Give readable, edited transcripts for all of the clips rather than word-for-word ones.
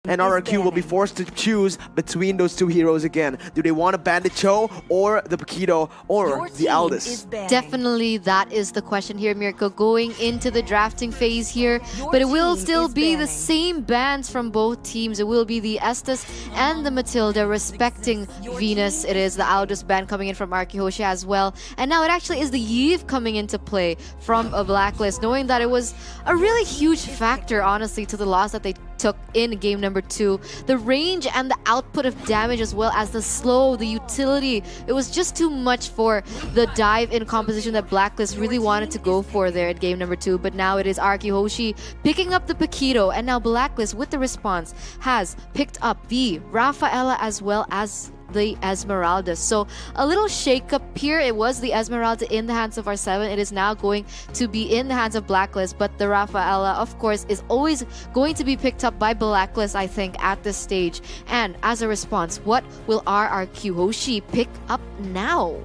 And RRQ will be forced to choose between those two heroes again. Do they want to ban the Cho or the Paquito or the Aldous? Definitely that is the question here, Mirko, going into the drafting phase here. But it will still be the same bans from both teams. It will be the Estes and the Matilda respecting Venus. It is the Aldous ban coming in from RRQ HOSHI as well. And now it actually is the Yve coming into play from a Blacklist, knowing that it was a really huge factor, honestly, to the loss that they took in game number 2. The range and the output of damage, as well as the slow, the utility, it was just too much for the dive in composition that Blacklist really wanted to go for there at game number 2. But now it is RRQ HOSHI picking up the Paquito, and now Blacklist with the response has picked up the Rafaela as well as the Esmeralda. So a little shake up here. It was the Esmeralda in the hands of R7. It is now going to be in the hands of Blacklist, but the Rafaela, of course, is always going to be picked up by Blacklist, I think, at this stage. And as a response, what will RRQ HOSHI pick up now?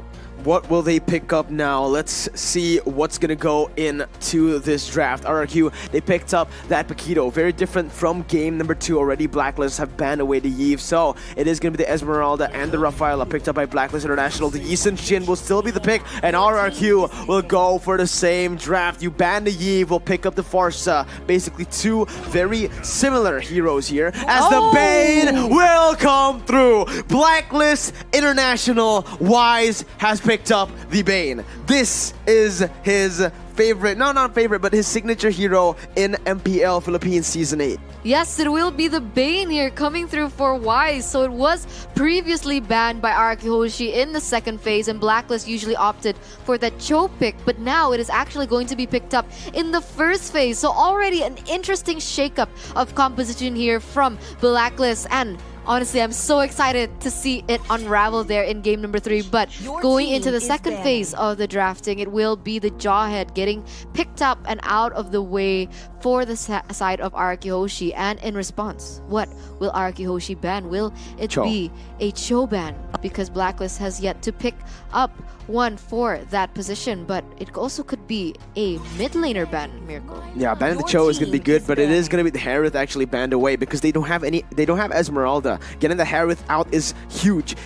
What will they pick up now? Let's see what's going to go into this draft. RRQ, they picked up that Paquito. Very different from game number 2 already. Blacklist have banned away the Yve. So it is going to be the Esmeralda and the Rafaela picked up by Blacklist International. The Yisun Shin will still be the pick, and RRQ will go for the same draft. You ban the Yve, will pick up the Farsa. Basically two very similar heroes here, as the Bane will come through. Blacklist International Wise has picked up the Bane. This is his favorite, no, not favorite, but his signature hero in MPL Philippines Season 8. Yes, it will be the Bane here coming through for Wise. So it was previously banned by RRQ HOSHI in the second phase, and Blacklist usually opted for that Cho pick, but now it is actually going to be picked up in the first phase. So already an interesting shakeup of composition here from Blacklist, and honestly, I'm so excited to see it unravel there in game number 3. But going into the second phase of the drafting, it will be the Jawhead getting picked up and out of the way for the side of RRQ HOSHI. And in response, what will RRQ HOSHI ban? Will it be a Cho ban? Because Blacklist has yet to pick up one for that position, but it also could be a mid laner ban, Mirko. Yeah, banning the Cho is going to be good, but it is going to be the Harith actually banned away because they don't have Esmeralda. Getting the Harith out is huge,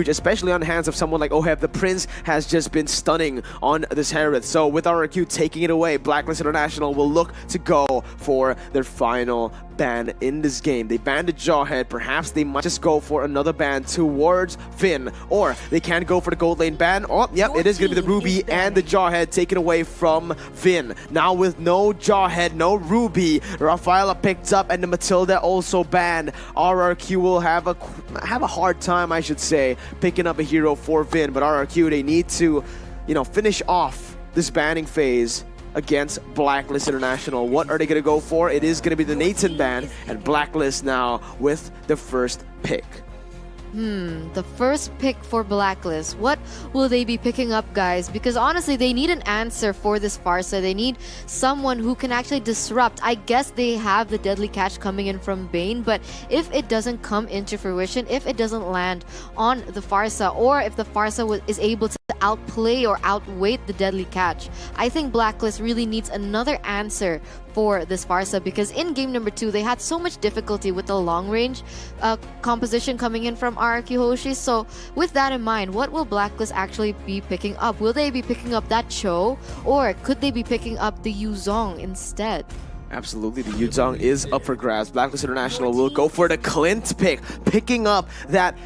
especially on the hands of someone like Oheb. The Prince has just been stunning on this Harith. So with RRQ taking it away, Blacklist International will look to go for their final ban in this game. They banned the Jawhead. Perhaps they might just go for another ban towards Finn, or they can go for the gold lane ban. Oh, yep, it is going to be the Ruby and the Jawhead taken away from Finn. Now with no Jawhead, no Ruby, Rafaela picked up and the Matilda also banned. RRQ will have a hard time, I should say, picking up a hero for Finn, but RRQ, they need to, finish off this banning phase against Blacklist International. What are they going to go for? It is going to be the Nathan ban, and Blacklist now with the first pick. The first pick for Blacklist. What will they be picking up, guys? Because honestly, they need an answer for this Farsa. They need someone who can actually disrupt. I guess they have the Deadly Catch coming in from Bane, but if it doesn't come into fruition, if it doesn't land on the Farsa, or if the Farsa is able to outplay or outweight the Deadly Catch, I think Blacklist really needs another answer for this Farsa, because in game number 2 they had so much difficulty with the long range composition coming in from RRQ HOSHI. So with that in mind, what will Blacklist actually be picking up? Will they be picking up that Cho, or could they be picking up the Yuzong instead? Absolutely, the Yuzong is up for grabs. Blacklist International will go for the Clint pick, picking up that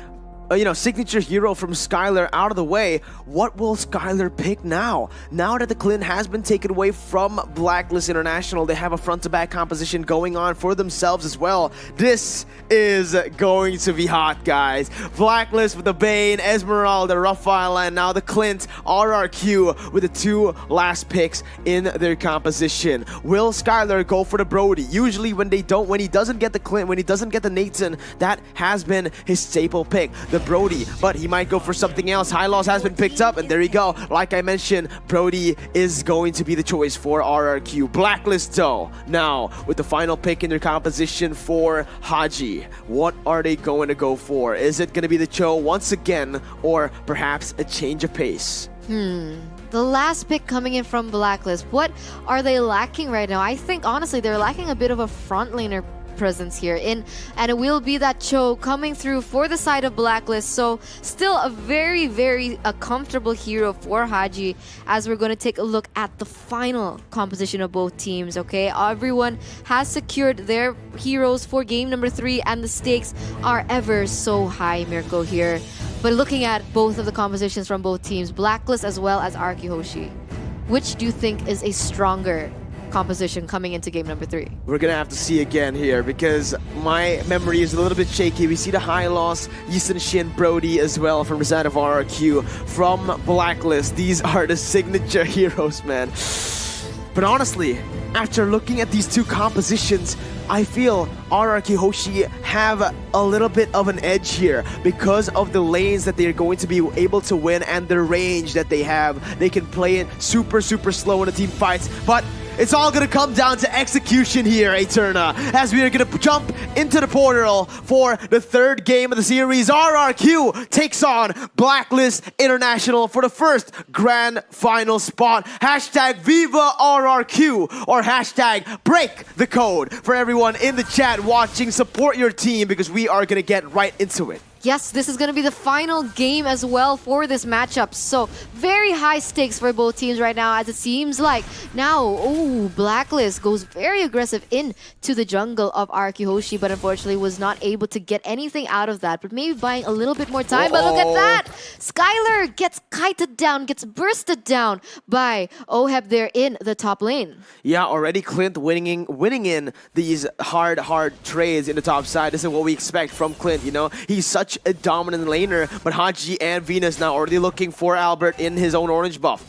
signature hero from Skylar out of the way. What will Skylar pick now? Now that the Clint has been taken away from Blacklist International, they have a front-to-back composition going on for themselves as well. This is going to be hot, guys. Blacklist with the Bane, Esmeralda, Rafaela, and now the Clint, RRQ with the 2 last picks in their composition. Will Skylar go for the Brody? Usually when he doesn't get the Clint, when he doesn't get the Nathan, that has been his staple pick, the Brody, but he might go for something else. High Loss has been picked up, and there you go. Like I mentioned, Brody is going to be the choice for RRQ. Blacklist though, now with the final pick in their composition for HOSHI, what are they going to go for? Is it going to be the Cho once again, or perhaps a change of pace? The last pick coming in from Blacklist, what are they lacking right now? I think honestly they're lacking a bit of a front laner presence here in, and it will be that Cho coming through for the side of Blacklist. So still a very, very comfortable hero for HOSHI as we're going to take a look at the final composition of both teams, okay? Everyone has secured their heroes for game number 3 and the stakes are ever so high, Mirko, here. But looking at both of the compositions from both teams, Blacklist as well as RRQ HOSHI, which do you think is a stronger composition coming into game number 3? We're gonna have to see again here because my memory is a little bit shaky. We see the high loss, Yisun Shin, Brody as well from the side of RRQ. From Blacklist, these are the signature heroes, man. But honestly, after looking at these two compositions, I feel RRQ HOSHI have a little bit of an edge here because of the lanes that they're going to be able to win and the range that they have. They can play it super, super slow in the team fights, but it's all gonna come down to execution here, Eterna, as we are gonna jump into the portal for the 3rd game of the series. RRQ takes on Blacklist International for the first grand final spot. Hashtag Viva RRQ or hashtag Break the Code. For everyone in the chat watching, support your team because we are gonna get right into it. Yes, this is going to be the final game as well for this matchup. So very high stakes for both teams right now, as it seems like now, Blacklist goes very aggressive into the jungle of RRQ HOSHI, but unfortunately was not able to get anything out of that. But maybe buying a little bit more time. But look at that! Skylar gets kited down, gets bursted down by Oheb there in the top lane. Yeah, already Clint winning in these hard trades in the top side. This is what we expect from Clint, you know? He's such a dominant laner, but HOSHI and Venus now already looking for Albert in his own orange buff.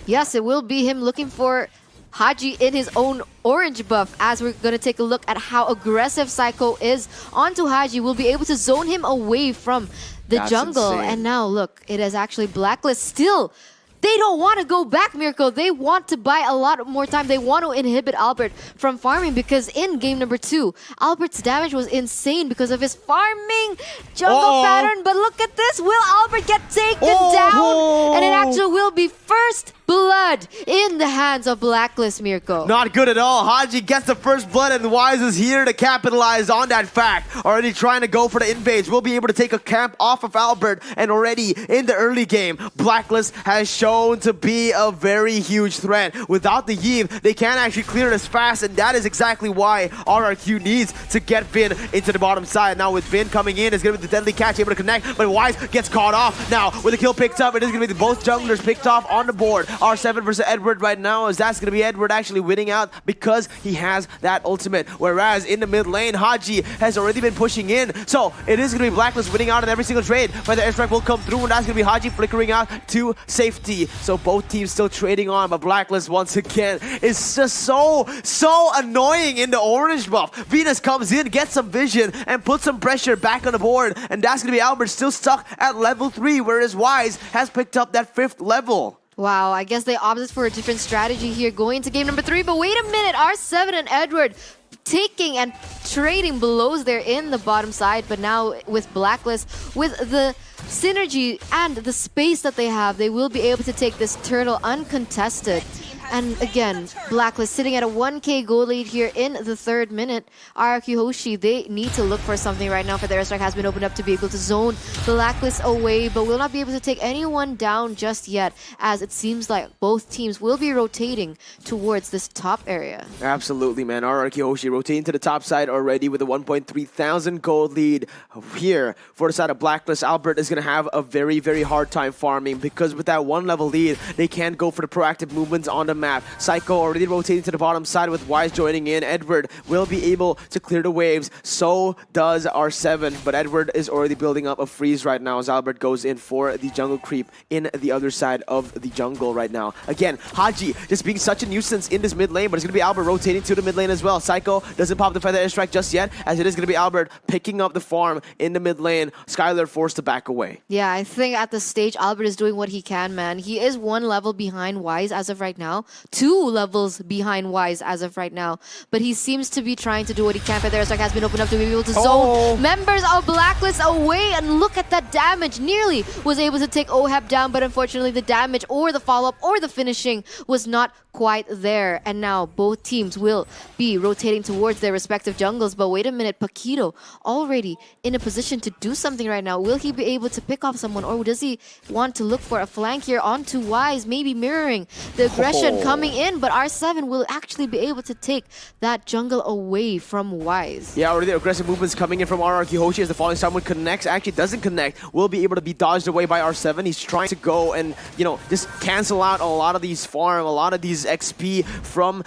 Yes, it will be him looking for HOSHI in his own orange buff, as we're going to take a look at how aggressive Psycho is onto HOSHI. We'll be able to zone him away from the jungle. Insane. And now, look, it is actually Blacklist still. They don't want to go back, Mirko. They want to buy a lot more time. They want to inhibit Albert from farming because in game number 2, Albert's damage was insane because of his farming jungle pattern. But look at this. Will Albert get taken down? And it actually will be first blood in the hands of Blacklist, Mirko. Not good at all. HOSHI gets the first blood and Wise is here to capitalize on that fact. Already trying to go for the invades. We'll be able to take a camp off of Albert, and already in the early game, Blacklist has shown to be a very huge threat. Without the Yve, they can't actually clear it as fast, and that is exactly why RRQ needs to get Finn into the bottom side. Now with Finn coming in, it's going to be the deadly catch, able to connect, but Wise gets caught off. Now with the kill picked up, it is going to be both junglers picked off on the board. R7 versus Edward right now, as that's going to be Edward actually winning out because he has that ultimate. Whereas in the mid lane, HOSHI has already been pushing in. So it is going to be Blacklist winning out in every single trade. But the airstrike will come through, and that's going to be HOSHI flickering out to safety. So both teams still trading on, but Blacklist once again is just so annoying in the orange buff. Venus comes in, gets some vision, and puts some pressure back on the board. And that's going to be Albert still stuck at level 3, whereas Wise has picked up that 5th level. Wow, I guess they opted for a different strategy here going into game number 3. But wait a minute, R7 and Edward taking and trading blows there in the bottom side. But now with Blacklist, with the synergy and the space that they have, they will be able to take this turtle uncontested. And again, Blacklist sitting at a 1k gold lead here in the 3rd minute. RRQ HOSHI, they need to look for something right now, for the airstrike has been opened up to be able to zone Blacklist away, but will not be able to take anyone down just yet, as it seems like both teams will be rotating towards this top area. Absolutely, man. RRQ HOSHI rotating to the top side already with a 1.3 thousand gold lead here for the side of Blacklist. Albert is going to have a very, very hard time farming because with that 1 level lead, they can't go for the proactive movements on the map. Psycho already rotating to the bottom side with Wise joining in. Edward will be able to clear the waves. So does R7, but Edward is already building up a freeze right now as Albert goes in for the jungle creep in the other side of the jungle right now. Again, HOSHI just being such a nuisance in this mid lane, but it's going to be Albert rotating to the mid lane as well. Psycho doesn't pop the feather airstrike just yet, as it is going to be Albert picking up the farm in the mid lane. Skylar forced to back away. Yeah, I think at this stage, Albert is doing what he can, man. He is 1 level behind Wise as of right now, now. 2 levels behind Wise as of right now. But he seems to be trying to do what he can. But the airstrike has been opened up to be able to zone members of Blacklist away. And look at that damage. Nearly was able to take OHEP down, but unfortunately the damage or the follow-up or the finishing was not quite there. And now both teams will be rotating towards their respective jungles. But wait a minute, Paquito already in a position to do something right now. Will he be able to pick off someone, or does he want to look for a flank here onto Wise, maybe mirroring the aggression coming in? But R7 will actually be able to take that jungle away from Wise. Yeah, already aggressive movements coming in from RRQ. HOSHI as the falling star would connects, actually doesn't connect, will be able to be dodged away by R7. He's trying to go and, you know, just cancel out a lot of these farm, a lot of these XP from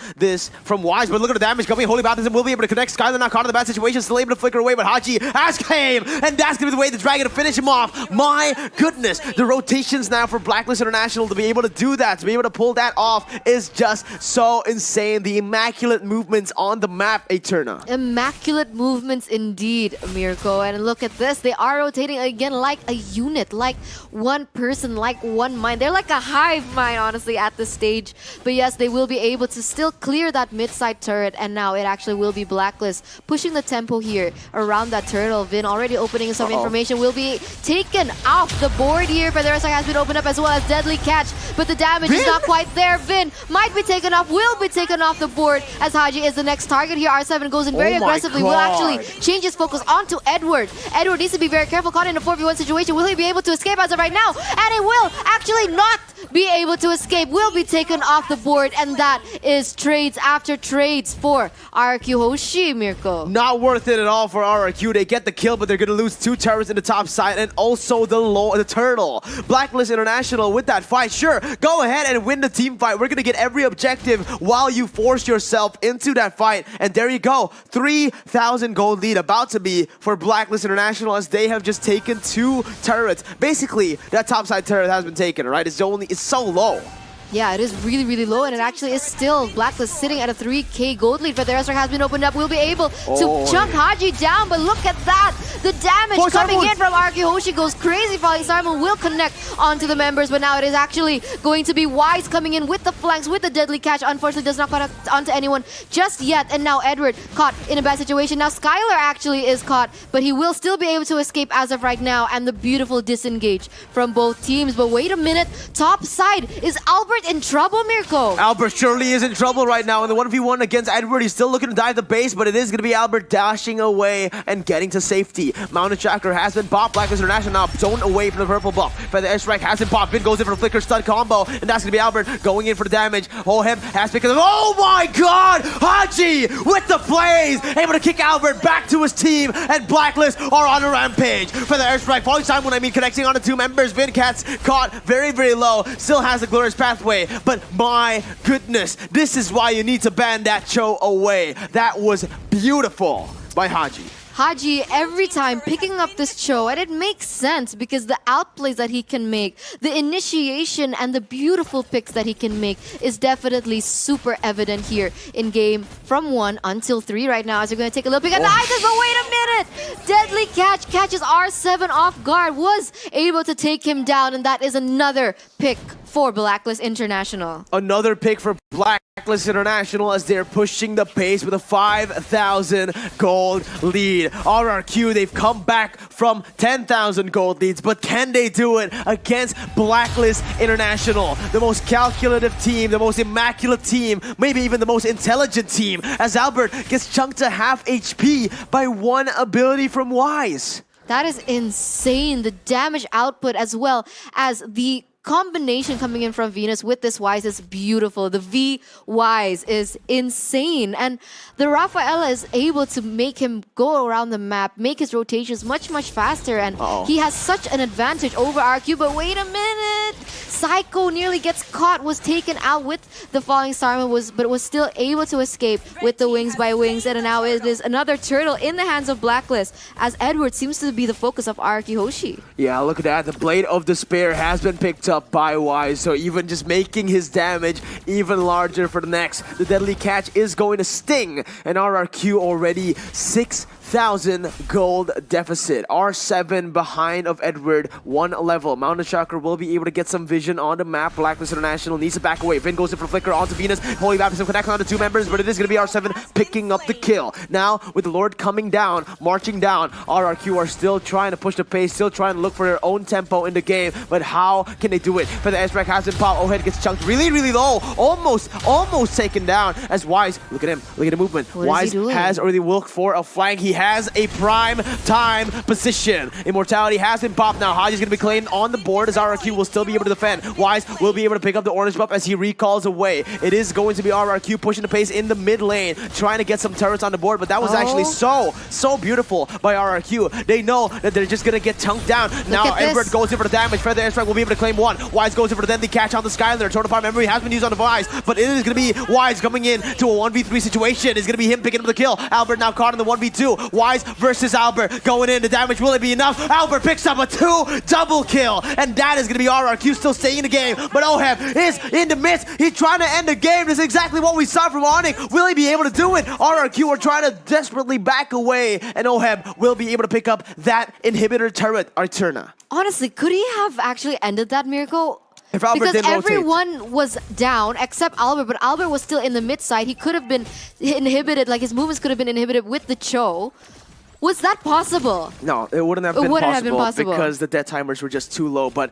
Wise. But look at the damage coming. Holy Baptism will be able to connect. Skyler not caught in the bad situation, still able to flicker away, but HOSHI has came, and that's gonna be the way the Dragon to finish him off. My goodness, the rotations now for Blacklist International to be able to do that, to be able to pull that off is just so insane. The immaculate movements on the map, Eterna. Immaculate movements indeed, Mirko. And look at this, they are rotating again like a unit, like one person, like one mind. They're like a hive mind, honestly, at this stage. But yes, they will be able to still clear that mid-side turret, and now it actually will be Blacklist pushing the tempo here around that turtle. Vin already opening some information, will be taken off the board here, but the rest has been opened up as well as Deadly Catch, but the damage is not quite there. Vin might be taken off, will be taken off the board as HOSHI is the next target here. R7 goes in very aggressively, will actually change his focus onto Edward. Edward needs to be very careful, caught in a 4v1 situation. Will he be able to escape as of right now? And he will actually not be able to escape, will be taken off the board, and that is trades after trades for RRQ HOSHI, Mirko. Not worth it at all for RRQ. They get the kill, but they're going to lose 2 turrets in the top side and also the turtle. Blacklist International with that fight. Sure, go ahead and win the team fight. We're going to get every objective while you force yourself into that fight. And there you go. 3,000 gold lead about to be for Blacklist International as they have just taken 2 turrets. Basically, that top side turret has been taken, right? It's so low. Yeah, it is really, really low, and it actually is still Blacklist sitting at a 3k gold lead, but the airstrike has been opened up. We'll be able to chunk HOSHI down, but look at that! The damage coming in from RRQ HOSHI goes crazy. Falling Simon will connect onto the members, but now it is actually going to be Wise coming in with the flanks, with the Deadly Catch. Unfortunately, does not connect onto anyone just yet, and now Edward caught in a bad situation. Now Skylar actually is caught, but he will still be able to escape as of right now, and the beautiful disengage from both teams. But wait a minute, top side, is Albert in trouble, Mirko? Albert surely is in trouble right now in the 1v1 against Edward. He's still looking to dive the base, but it is going to be Albert dashing away and getting to safety. Mounted Tracker has been popped. Blacklist International now zoned away from the purple buff. But the airstrike has been popped. Vin goes in for a flicker stun combo, and that's going to be Albert going in for the damage. OHEP has picked up. Oh my god! HOSHI with the plays! Able to kick Albert back to his team, and Blacklist are on a rampage. For the airstrike, falling time when I mean connecting on the 2 members. Vincat's caught very, very low. Still has the glorious pathway. But my goodness, this is why you need to ban that Cho away. That was beautiful by HOSHI. HOSHI every time picking up this Cho, and it makes sense because the outplays that he can make, the initiation and the beautiful picks that he can make is definitely super evident here in game from 1 until 3 right now. As we're going to take a look at the items, but wait a minute! Deadly Catch catches R7 off guard, was able to take him down, and that is another pick for Blacklist International. Another pick for Blacklist International as they're pushing the pace with a 5,000 gold lead. RRQ, they've come back from 10,000 gold leads, but can they do it against Blacklist International? The most calculative team, the most immaculate team, maybe even the most intelligent team, as Albert gets chunked to half HP by 1 ability from Wise. That is insane. The damage output as well as the combination coming in from Venus with this Wise is beautiful. The V Wise is insane. And the Rafaela is able to make him go around the map, make his rotations much, much faster. And he has such an advantage over RQ. But wait a minute! Psycho nearly gets caught, was taken out with the falling star, but was still able to escape with the wings by wings. And now it is another turtle in the hands of Blacklist, as Edward seems to be the focus of RRQ HOSHI. Yeah, look at that. The Blade of Despair has been picked up by Wise, so even just making his damage even larger for the next. The Deadly Catch is going to sting, and RRQ already 6,000 3,000 gold deficit. R7 behind of Edward, 1 level. Mountain Chakra will be able to get some vision on the map. Blacklist International needs to back away. Vin goes in for Flicker onto Venus. Holy Baptism connects on the 2 members, but it is going to be R7 picking up the kill. Now, with the Lord coming down, marching down, RRQ are still trying to push the pace, still trying to look for their own tempo in the game, but how can they do it? For the S-Rack has been popped. Ohead gets chunked really, really low. Almost taken down as Wise, look at him, look at the movement. Wise has already looked for a flank. He has a prime time position. Immortality has been popped now. HOSHI's going to be claimed on the board as RRQ will still be able to defend. Wise will be able to pick up the orange buff as he recalls away. It is going to be RRQ pushing the pace in the mid lane, trying to get some turrets on the board, but that was actually so beautiful by RRQ. They know that they're just going to get chunked down. Now Edward goes in for the damage. Feather Airstrike will be able to claim 1. Wise goes in for the deadly catch on the Skylar. Total Power Memory has been used on the Wise, but it is going to be Wise coming in to a 1v3 situation. It's going to be him picking up the kill. Albert now caught in the 1v2. Wise versus Albert going in. The damage, will it be enough? Albert picks up a 2 double kill, and that is going to be RRQ still staying in the game, but Oheb is in the midst. He's trying to end the game. This is exactly what we saw from Onyx. Will he be able to do it? RRQ are trying to desperately back away, and Oheb will be able to pick up that inhibitor turret, Arturna. Honestly, could he have actually ended that miracle? If Albert because didn't everyone was down except Albert, but Albert was still in the mid side. He could have been inhibited, like his movements could have been inhibited with the Cho. Was that possible? No, it wouldn't have been possible because the death timers were just too low, but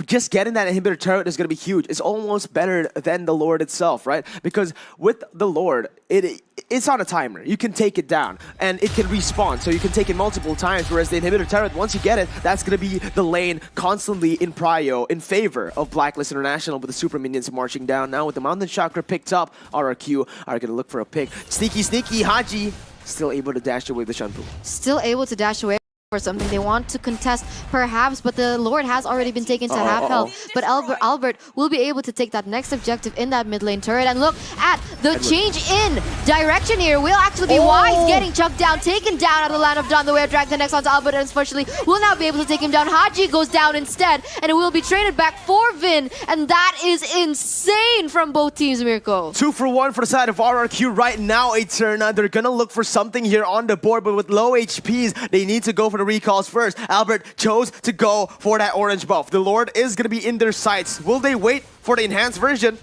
just getting that inhibitor turret is going to be huge. It's almost better than the Lord itself, right? Because with the Lord, it's on a timer. You can take it down, and it can respawn, so you can take it multiple times, whereas the inhibitor turret, once you get it, that's going to be the lane constantly in prio in favor of Blacklist International with the super minions marching down. Now with the Mountain Chakra picked up, RRQ are going to look for a pick. Sneaky, HOSHI still able to dash away the Shanpu. Still able to dash away for something. They want to contest perhaps, but the Lord has already been taken to half health. But Albert will be able to take that next objective in that mid lane turret. And look at the change in direction here. Will actually be Wise getting chucked down, taken down out of the land of Dawn. The way of Dragon connects onto Albert, and unfortunately will not be able to take him down. HOSHI goes down instead, and it will be traded back for Vin. And that is insane from both teams, Mirko. 2 for 1 for the side of RRQ right now, Eterna. They're gonna look for something here on the board, but with low HPs, they need to go for the recalls first. Albert chose to go for that orange buff. The Lord is going to be in their sights. Will they wait for the enhanced version?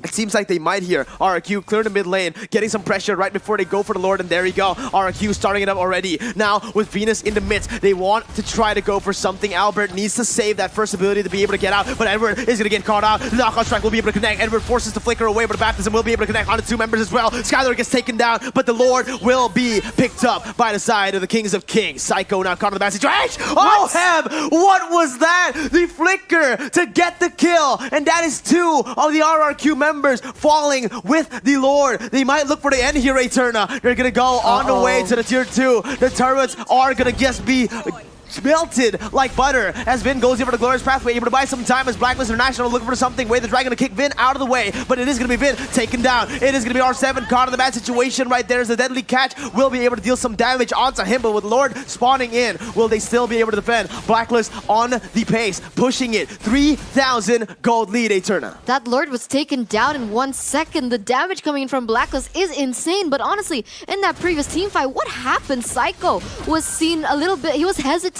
It seems like they might here. RRQ clear the mid lane, getting some pressure right before they go for the Lord, and there you go. RRQ starting it up already. Now, with Venus in the midst, they want to try to go for something. Albert needs to save that first ability to be able to get out, but Edward is going to get caught out. The knockout strike will be able to connect. Edward forces the flicker away, but the baptism will be able to connect on the 2 members as well. Skylar gets taken down, but the Lord will be picked up by the side of the Kings of Kings. Psycho now caught in the bad situation. Oh, Heb! What was that? The flicker to get the kill, and that is 2 of the RRQ members falling with the Lord. They might look for the end here, Eterna. They're gonna go on the way to the tier 2. The turrets are gonna just be melted like butter as Vin goes in for the glorious pathway, able to buy some time as Blacklist International looking for something. Way the Dragon to kick Vin out of the way, but it is going to be Vin taken down. It is going to be R7 caught in the bad situation right there as the deadly catch will be able to deal some damage onto him, but with Lord spawning in, will they still be able to defend? Blacklist on the pace, pushing it. 3,000 gold lead, Eterna. That Lord was taken down in 1 second. The damage coming in from Blacklist is insane, but honestly, in that previous team fight, what happened? Psycho was seen a little bit, he was hesitating,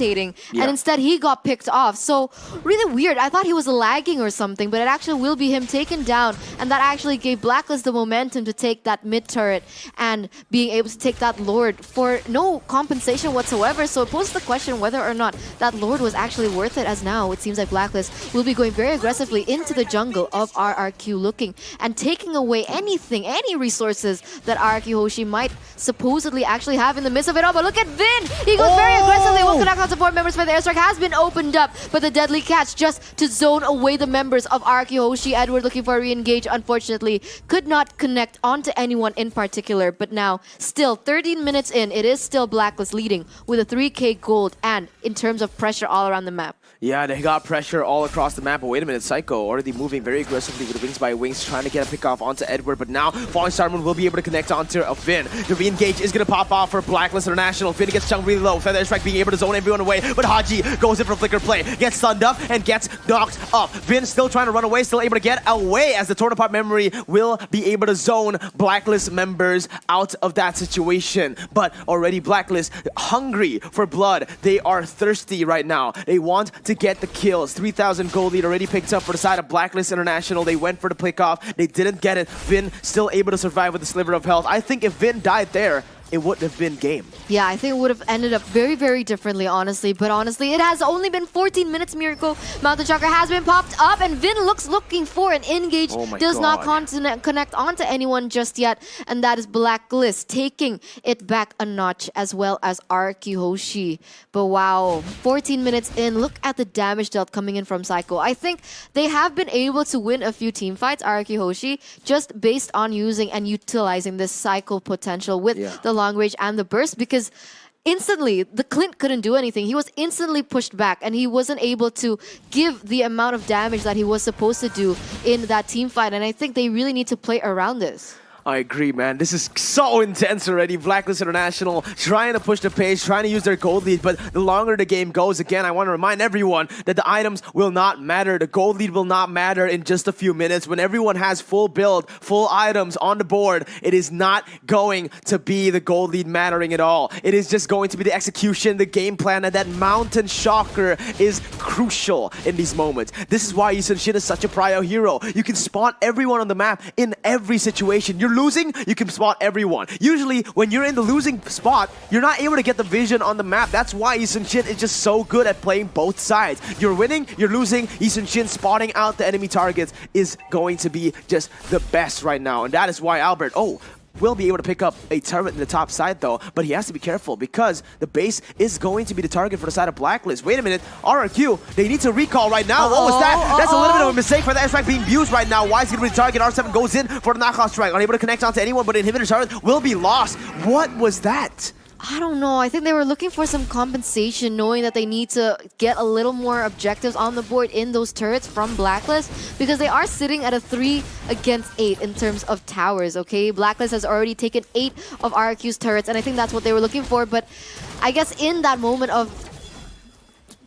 and instead he got picked off. So really weird. I thought he was lagging or something, but it actually will be him taken down, and that actually gave Blacklist the momentum to take that mid turret and being able to take that Lord for no compensation whatsoever. So it poses the question whether or not that Lord was actually worth it, as now it seems like Blacklist will be going very aggressively into the jungle of RRQ, looking and taking away anything, any resources that RRQ HOSHI might supposedly actually have in the midst of it all. But look at Vin! He goes very aggressively. One connect on support members for the airstrike has been opened up, but the deadly catch just to zone away the members of RRQ HOSHI. Edward looking for a re-engage, unfortunately could not connect onto anyone in particular, but now still 13 minutes in, it is still Blacklist leading with a 3k gold and in terms of pressure all around the map. Yeah, they got pressure all across the map, but wait a minute, Psycho already moving very aggressively with Wings by Wings, trying to get a pick off onto Edward, but now Falling Star Moon will be able to connect onto a Vin. The re-engage is going to pop off for BLACKLIST International. Vin gets chunked really low. Feather Strike being able to zone everyone away, but HOSHI goes in for flicker play, gets stunned up, and gets knocked up. Vin still trying to run away, still able to get away as the Torn Apart Memory will be able to zone BLACKLIST members out of that situation. But already BLACKLIST hungry for blood. They are thirsty right now. They want to get the kills. 3,000 gold lead already picked up for the side of BLACKLIST International. They went for the pick off. They didn't get it. Vin still able to survive with a sliver of health. I think if Vin died there, it wouldn't have been game. Yeah, I think it would have ended up very, very differently, honestly. But honestly, it has only been 14 minutes, Miracle. Mountain Chakra has been popped up, and Vin looking for an engage. Does not connect onto anyone just yet. And that is BLACKLIST taking it back a notch, as well as RRQ HOSHI. But wow, 14 minutes in, look at the damage dealt coming in from Psycho. I think they have been able to win a few team fights, RRQ HOSHI, just based on using and utilizing this Psycho potential with the long range and the burst, because instantly the Clint couldn't do anything. He was instantly pushed back and he wasn't able to give the amount of damage that he was supposed to do in that team fight, and I think they really need to play around this. I agree, man. This is so intense already. BLACKLIST International trying to push the pace, trying to use their gold lead, but the longer the game goes, again, I want to remind everyone that the items will not matter. The gold lead will not matter in just a few minutes. When everyone has full build, full items on the board, it is not going to be the gold lead mattering at all. It is just going to be the execution, the game plan, and that Mountain Shocker is crucial in these moments. This is why Eason Shin is such a prio hero. You can spot everyone on the map in every situation. You're losing, you can spot everyone. Usually, when you're in the losing spot, you're not able to get the vision on the map. That's why Eason Shin is just so good at playing both sides. You're winning, you're losing. Eason Shin spotting out the enemy targets is going to be just the best right now. And that is why Albert, will be able to pick up a turret in the top side though, but he has to be careful because the base is going to be the target for the side of BLACKLIST. Wait a minute, RRQ, they need to recall right now. What was that? That's a little bit of a mistake for the airstrike being used right now. Why is he going to be the target? R7 goes in for the knockout strike, unable to connect onto anyone, but inhibitor turret will be lost. What was that? I don't know. I think they were looking for some compensation, knowing that they need to get a little more objectives on the board in those turrets from BLACKLIST, because they are sitting at a 3 against 8 in terms of towers, okay? BLACKLIST has already taken 8 of RRQ's turrets, and I think that's what they were looking for. But I guess in that moment of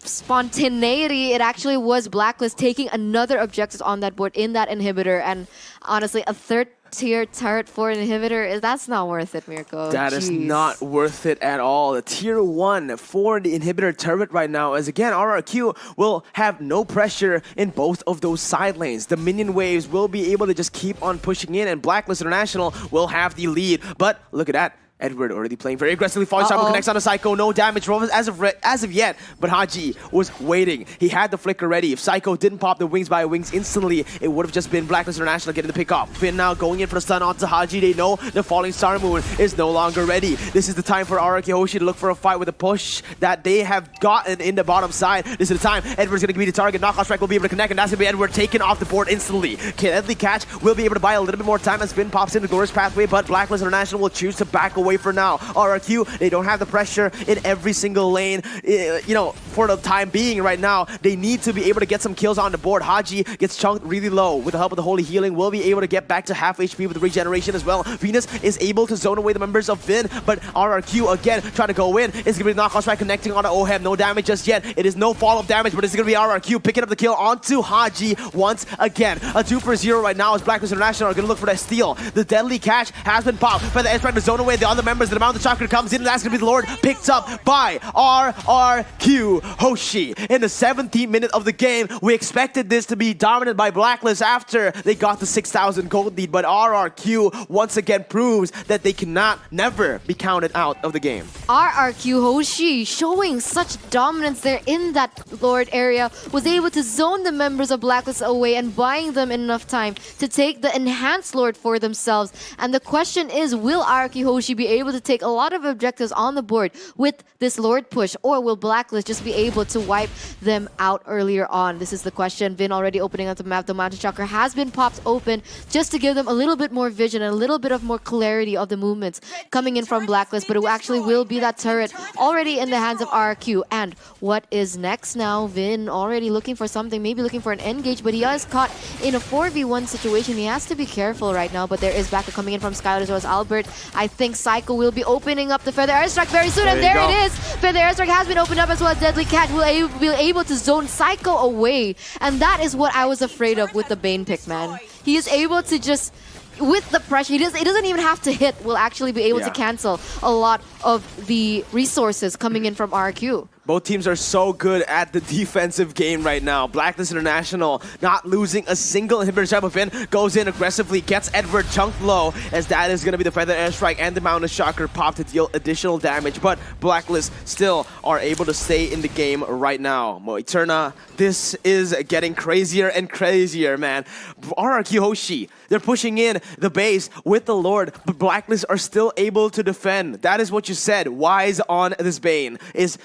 spontaneity, it actually was BLACKLIST taking another objective on that board in that inhibitor, and honestly, a third tier turret for an inhibitor, that's not worth it, Mirko. That is not worth it at all. The tier 1 for the inhibitor turret right now, as again, RRQ will have no pressure in both of those side lanes. The minion waves will be able to just keep on pushing in, and BLACKLIST International will have the lead. But look at that. Edward already playing very aggressively. Falling Cyber connects on the Psycho. No damage as of yet, but HOSHI was waiting. He had the flicker ready. If Psycho didn't pop the wings by wings instantly, it would have just been BLACKLIST International getting the pick off. Finn now going in for the stun onto HOSHI. They know the Falling Star Moon is no longer ready. This is the time for RRQ HOSHI to look for a fight with a push that they have gotten in the bottom side. This is the time. Edward's going to be the target. Knockout strike will be able to connect, and that's going to be Edward taken off the board instantly. Deadly Catch will be able to buy a little bit more time as Finn pops in the Glorious Pathway, but BLACKLIST International will choose to back away for now. RRQ, they don't have the pressure in every single lane, for the time being right now. They need to be able to get some kills on the board. HOSHI gets chunked really low. With the help of the Holy Healing, will be able to get back to half HP with the regeneration as well. Venus is able to zone away the members of Vin, but RRQ again trying to go in. It's going to be the knockout strike connecting on the Ohem. No damage just yet. It is no follow-up damage, but it's going to be RRQ picking up the kill onto HOSHI once again. A 2 for 0 right now as BLACKLIST International are going to look for that steal. The Deadly Catch has been popped by the airstrike to zone away the other members. The amount of chakra comes in, and that's going to be the Lord picked up by RRQ HOSHI. In the 17th minute of the game, we expected this to be dominated by BLACKLIST after they got the 6,000 gold lead, but RRQ once again proves that they cannot never be counted out of the game. RRQ HOSHI showing such dominance there in that Lord area, was able to zone the members of BLACKLIST away and buying them enough time to take the enhanced Lord for themselves. And the question is, will RRQ HOSHI be able to take a lot of objectives on the board with this Lord push, or will BLACKLIST just be be able to wipe them out earlier on? This is the question. Vin already opening up the map. The Mountain Chakra has been popped open just to give them a little bit more vision and a little bit of more clarity of the movements coming in from Blacklist, but it actually will be that turret already in the hands of RRQ. And what is next now? Vin already looking for something, maybe looking for an engage, but he is caught in a 4v1 situation. He has to be careful right now, but there is backup coming in from Skylar as well as Albert. I think Psycho will be opening up the Feather Airstrike very soon, and there it is! Feather Airstrike has been opened up as well as Deadly Catch will be able to zone Psycho away, and that is what I was afraid of with the Bane pick, man. He is able to just, with the pressure, he doesn't even have to hit, will actually be able to cancel a lot of the resources coming in from RRQ. Both teams are so good at the defensive game right now. Blacklist International not losing a single inhibitor. Vin goes in aggressively, gets Edward chunked low, as that is going to be the Feather Airstrike and the Mountain Shocker pop to deal additional damage. But Blacklist still are able to stay in the game right now. Moeterna, this is getting crazier and crazier, man. RRQ HOSHI, they're pushing in the base with the Lord, but Blacklist are still able to defend. That is what you said. Wise on this Bane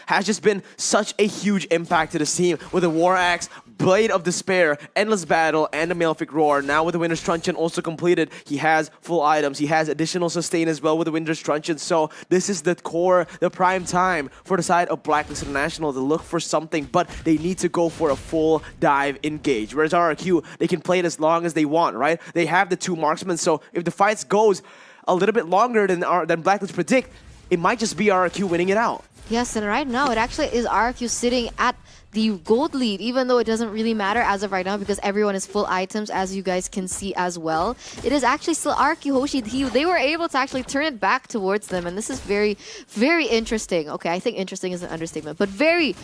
has just been such a huge impact to this team with a War Axe, Blade of Despair, Endless Battle, and a Malefic Roar. Now with the Winter's Truncheon also completed, he has full items. He has additional sustain as well with the Winter's Truncheon. So this is the core, the prime time for the side of Blacklist International to look for something, but they need to go for a full dive engage. Whereas RRQ, they can play it as long as they want, right? They have the two marksmen, so if the fights goes a little bit longer than Blacklist predict, it might just be RRQ winning it out. Yes, and right now it actually is RRQ sitting at the gold lead, even though it doesn't really matter as of right now because everyone is full items, as you guys can see as well. It is actually still RRQ HOSHI. They were able to actually turn it back towards them, and this is very, very interesting. Okay, I think interesting is an understatement, but very,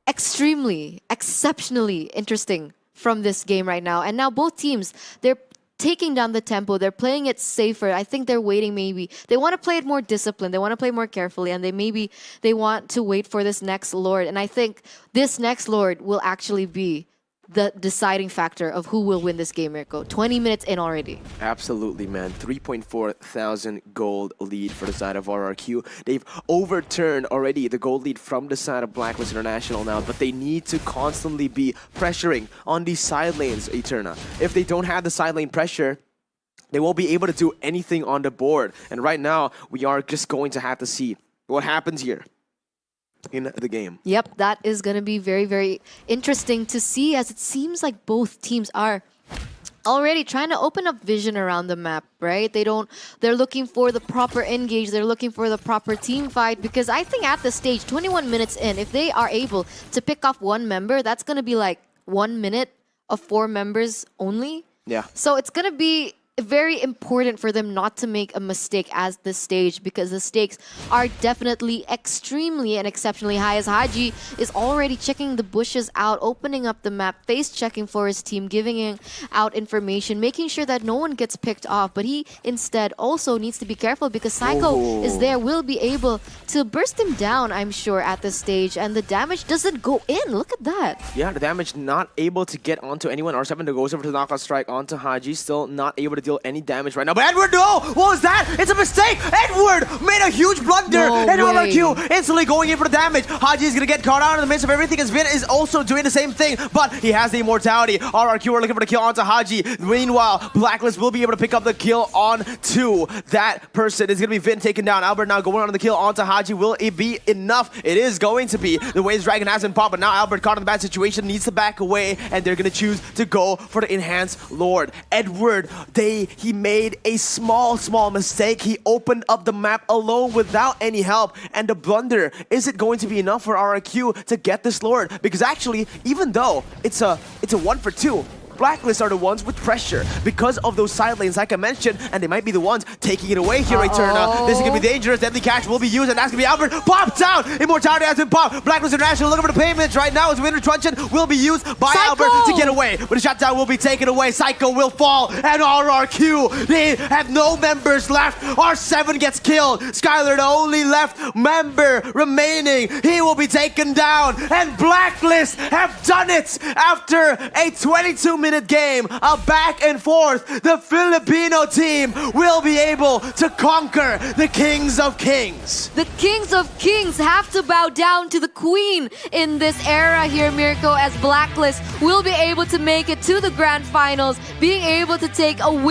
extremely, exceptionally interesting from this game right now. And now both teams, they're taking down the tempo. They're playing it safer. I think they're waiting maybe. They want to play it more disciplined. They want to play more carefully, and they want to wait for this next Lord. And I think this next Lord will actually be the deciding factor of who will win this game, Mirko. 20 minutes in already. Absolutely, man. 3.4 thousand gold lead for the side of RRQ. They've overturned already the gold lead from the side of Blacklist International now, but they need to constantly be pressuring on these side lanes, Eterna. If they don't have the side lane pressure, they won't be able to do anything on the board. And right now, we are just going to have to see what happens here in the game. Yep, that is going to be very, very interesting to see, as it seems like both teams are already trying to open up vision around the map, right? They're looking for the proper engage, they're looking for the proper team fight, because I think at this stage, 21 minutes in, if they are able to pick off one member, that's going to be like 1 minute of 4 members only. Yeah. So it's going to be very important for them not to make a mistake as this stage, because the stakes are definitely extremely and exceptionally high, as Haji is already checking the bushes out, opening up the map, face checking for his team, giving out information, making sure that no one gets picked off. But he instead also needs to be careful because Psycho is there, will be able to burst him down, I'm sure, at this stage, and the damage doesn't go in. Look at that. Yeah, the damage not able to get onto anyone. R7 goes over to the knockout strike onto Haji, still not able to deal any damage right now. But Edward, no! What was that? It's a mistake! Edward made a huge blunder! And RRQ instantly going in for the damage. Haji is gonna get caught out in the midst of everything, as Vin is also doing the same thing, but he has the immortality. RRQ are looking for the kill onto Haji. Meanwhile, Blacklist will be able to pick up the kill onto that person. It's gonna be Vin taken down. Albert now going on the kill onto Haji. Will it be enough? It is going to be. The Waves Dragon has been popped, but now Albert caught in the bad situation, needs to back away, and they're gonna choose to go for the enhanced Lord. Edward, he made a small mistake. He opened up the map alone without any help, and the blunder, is it going to be enough for RRQ to get this Lord? Because actually, even though it's a 1 for 2, Blacklist are the ones with pressure because of those side lanes, like I mentioned, and they might be the ones taking it away here, Eterna. This is going to be dangerous. Deadly Catch will be used, and that's going to be Albert. Popped down! Immortality has been popped. Blacklist International looking for the payments right now as Winter Truncheon will be used by Albert to get away. But the shutdown will be taken away. Psycho will fall, and RRQ, they have no members left. R7 gets killed. Skylar, the only left member remaining. He will be taken down, and Blacklist have done it after a 22-minute passionate game, a back and forth, the Filipino team will be able to conquer the Kings of Kings. The Kings of Kings have to bow down to the Queen in this era here, Mirko, as Blacklist will be able to make it to the Grand Finals, being able to take a win.